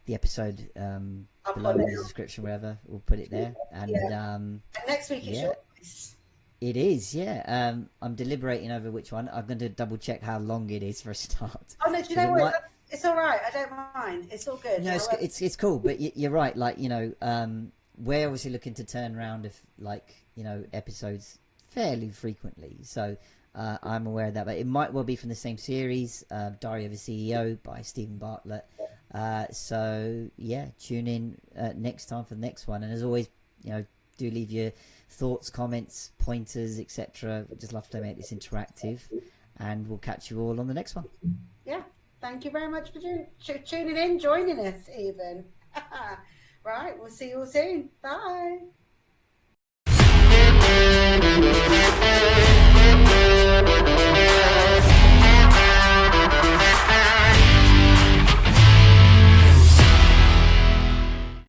episode below in the description, wherever we'll put it there. And And next week it's yeah, your choice. it is. Yeah, I'm deliberating over which one. I'm going to double check how long it is for a start. Oh no, do you know what? It's all right. I don't mind. It's all good. No, it's cool. But you're right. Like, you know, we're obviously looking to turn around if, like, you know, episodes fairly frequently. So I'm aware of that. But it might well be from the same series, Diary of a CEO by Stephen Bartlett. So yeah, tune in next time for the next one. And as always, you know, do leave your thoughts, comments, pointers, etc. Just love to make this interactive. And we'll catch you all on the next one. Yeah. Thank you very much for tuning in, joining us even. Right, we'll see you all soon. Bye.